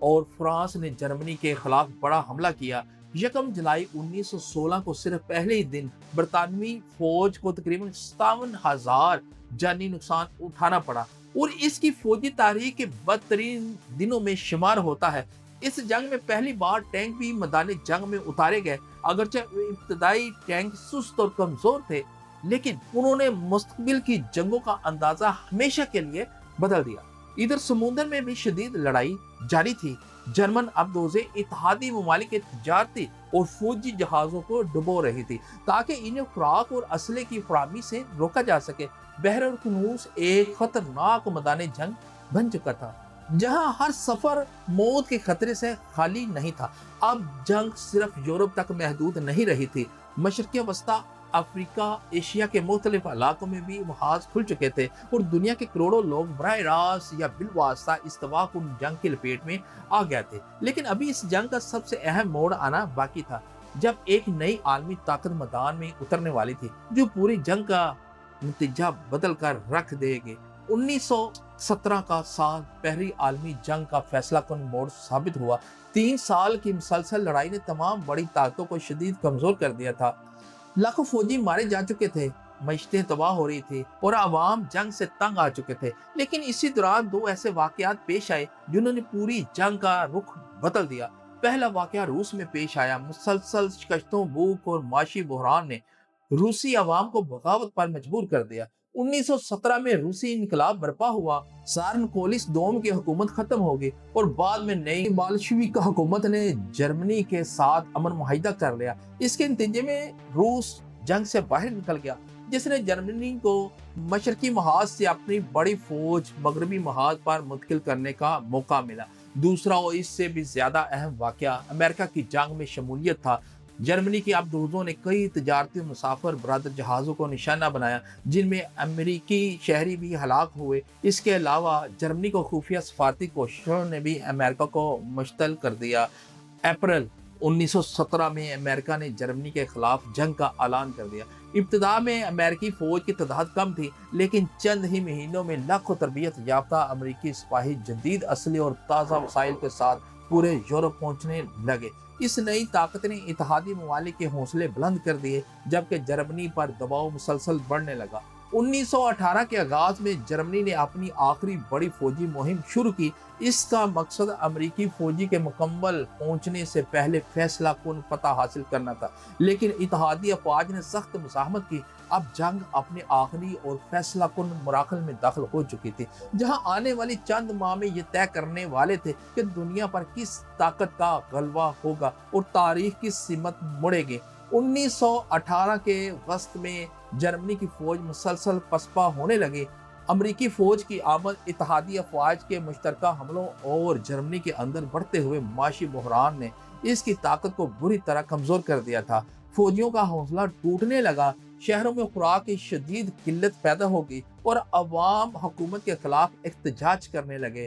اور فرانس نے جرمنی کے خلاف بڑا حملہ کیا۔ یکم جولائی 1916 کو صرف پہلے ہی دن برطانوی فوج کو تقریباً 57,000 جانی نقصان اٹھانا پڑا اور اس کی فوجی تاریخ کے بدترین دنوں میں شمار ہوتا ہے۔ اس جنگ میں پہلی بار ٹینک بھی میدان جنگ میں اتارے گئے۔ اگرچہ ابتدائی ٹینک سست اور کمزور تھے، لیکن انہوں نے مستقبل کی جنگوں کا اندازہ ہمیشہ کے لیے بدل دیا۔ ادھر سمندر میں بھی شدید لڑائی جاری تھی۔ جرمن ابدوزیں اتحادی ممالک کے تجارتی اور فوجی جہازوں کو ڈبو رہی تھی تاکہ انہیں خوراک اور اسلحے کی فراہمی سے روکا جا سکے۔ بحر القنوز ایک خطرناک میدان جنگ بن چکا تھا، جہاں ہر سفر موت کے خطرے سے خالی نہیں تھا۔ اب جنگ صرف یورپ تک محدود نہیں رہی تھی۔ مشرق وسطی، افریقہ، ایشیا کے مختلف علاقوں میں بھی محاذ کھل چکے تھے اور دنیا کے کروڑوں لوگ براہ راست یا بالواسطہ اس تباہ-کن جنگ کی لپیٹ میں آ گئے تھے۔ لیکن ابھی اس جنگ کا سب سے اہم موڑ آنا باقی تھا، جب ایک نئی عالمی طاقت میدان میں اترنے والی تھی جو پوری جنگ کا نتیجہ بدل کر رکھ دے گی۔ 1917 کا سال پہلی عالمی جنگ کا فیصلہ کن موڑ ثابت ہوا۔ 3 سال کی مسلسل لڑائی نے تمام بڑی طاقتوں کو شدید کمزور کر دیا تھا۔ لاکھوں فوجی مارے جا چکے تھے، معیشتیں تباہ ہو رہی تھی اور عوام جنگ سے تنگ آ چکے تھے۔ لیکن اسی دوران 2 ایسے واقعات پیش آئے جنہوں نے پوری جنگ کا رخ بدل دیا۔ پہلا واقعہ روس میں پیش آیا۔ مسلسل شکستوں، بھوک اور معاشی بحران نے روسی عوام کو بغاوت پر مجبور کر دیا۔ 1917 میں روسی انقلاب برپا ہوا، زار نکولس دوم کی حکومت ختم ہو گئی اور بعد میں نئی بالشویک حکومت نے جرمنی کے ساتھ امن معاہدہ کر لیا۔ اس کے نتیجے میں روس جنگ سے باہر نکل گیا، جس نے جرمنی کو مشرقی محاذ سے اپنی بڑی فوج مغربی محاذ پر منتقل کرنے کا موقع ملا۔ دوسرا اور اس سے بھی زیادہ اہم واقعہ امریکہ کی جنگ میں شمولیت تھا۔ جرمنی کے ابدوزوں نے کئی تجارتی مسافر بردار جہازوں کو نشانہ بنایا، جن میں امریکی شہری بھی ہلاک ہوئے۔ اس کے علاوہ جرمنی کو خفیہ سفارتی کوششوں نے بھی امریکہ کو مشتعل کر دیا۔ اپریل 1917 میں امریکہ نے جرمنی کے خلاف جنگ کا اعلان کر دیا۔ ابتدا میں امریکی فوج کی تعداد کم تھی، لیکن چند ہی مہینوں میں لاکھوں تربیت یافتہ امریکی سپاہی جدید اسلحے اور تازہ وسائل کے ساتھ پورے یورپ پہنچنے لگے۔ اس نئی طاقت نے اتحادی ممالک کے حوصلے بلند کر دیے، جبکہ جرمنی پر دباؤ مسلسل بڑھنے لگا۔ 1918 کے آغاز میں جرمنی نے اپنی آخری بڑی فوجی مہم شروع کی۔ اس کا مقصد امریکی فوجی کے مکمل پہنچنے سے پہلے فیصلہ کن فتح حاصل کرنا تھا، لیکن اتحادی افواج نے سخت مزاحمت کی۔ اب جنگ اپنے آخری اور فیصلہ کن مراحل میں داخل ہو چکی تھی، جہاں آنے والی چند ماہ میں یہ طے کرنے والے تھے کہ دنیا پر کس طاقت کا غلبہ ہوگا اور تاریخ کس سمت مڑے گی۔ 1918 کے وسط میں جرمنی کی فوج مسلسل پسپا ہونے لگی۔ امریکی فوج کی آمد، اتحادی افواج کے مشترکہ حملوں اور جرمنی کے اندر بڑھتے ہوئے معاشی بحران نے اس کی طاقت کو بری طرح کمزور کر دیا تھا۔ فوجیوں کا حوصلہ ٹوٹنے لگا، شہروں میں خوراک کی شدید قلت پیدا ہو گئی اور عوام حکومت کے خلاف احتجاج کرنے لگے۔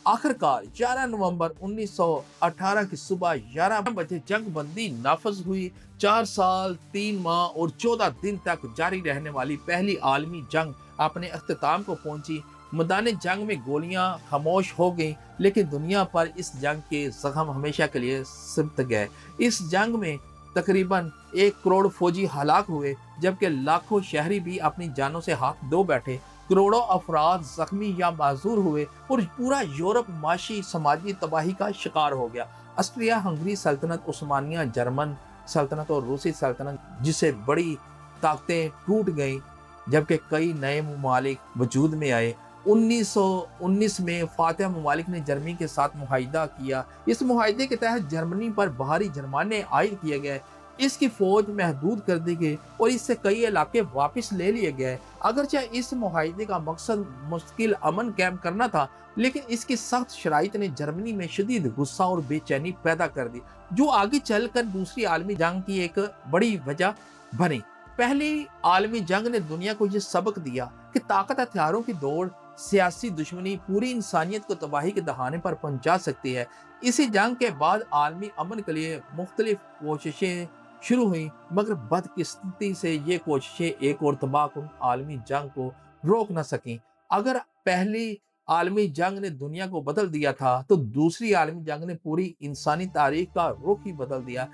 آخرکار 11 نومبر 1918 کی صبح 11 بجے جنگ بندی نافذ ہوئی۔ 4 سال 3 ماہ اور 14 دن تک جاری رہنے والی پہلی عالمی جنگ اپنے اختتام کو پہنچی۔ میدان جنگ میں گولیاں خاموش ہو گئیں، لیکن دنیا پر اس جنگ کے زخم ہمیشہ کے لیے سمٹ گئے۔ اس جنگ میں تقریباً 1 کروڑ فوجی ہلاک ہوئے، جبکہ لاکھوں شہری بھی اپنی جانوں سے ہاتھ دھو بیٹھے۔ کروڑوں افراد زخمی یا معذور ہوئے اور پورا یورپ معاشی سماجی تباہی کا شکار ہو گیا۔ آسٹریا ہنگری سلطنت، عثمانیہ جرمن سلطنت اور روسی سلطنت جسے بڑی طاقتیں ٹوٹ گئیں، جبکہ کئی نئے ممالک وجود میں آئے۔ 1919 میں فاتح ممالک نے جرمنی کے ساتھ معاہدہ کیا۔ اس معاہدے کے تحت جرمنی پر باہری جرمانے عائد کیے گئے، اس کی فوج محدود کر دی گئی اور اس سے کئی علاقے واپس لے لیے گئے۔ اگرچہ اس معاہدے کا مقصد مستقل امن قائم کرنا تھا، لیکن اس کی سخت شرائط نے جرمنی میں شدید غصہ اور بے چینی پیدا کر دی، جو آگے چل کر دوسری عالمی جنگ کی ایک بڑی وجہ بنی۔ پہلی عالمی جنگ نے دنیا کو یہ سبق دیا کہ طاقت ہتھیاروں کی دوڑ، سیاسی دشمنی پوری انسانیت کو تباہی کے دہانے پر پہنچا سکتی ہے۔ اسی جنگ کے بعد عالمی امن کے لیے مختلف کوششیں شروع ہوئیں، مگر بدقسمتی سے یہ کوششیں ایک اور تباہ کن عالمی جنگ کو روک نہ سکیں۔ اگر پہلی عالمی جنگ نے دنیا کو بدل دیا تھا تو دوسری عالمی جنگ نے پوری انسانی تاریخ کا رخ ہی بدل دیا۔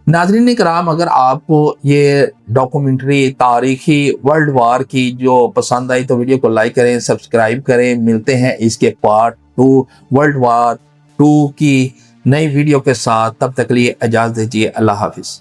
ناظرین کرام، اگر آپ کو یہ ڈاکومنٹری تاریخی ورلڈ وار کی جو پسند آئی تو ویڈیو کو لائک کریں، سبسکرائب کریں۔ ملتے ہیں اس کے پارٹ 2 ورلڈ وار 2 کی نئی ویڈیو کے ساتھ، تب تک لیے اجازت دیجیے، اللہ حافظ۔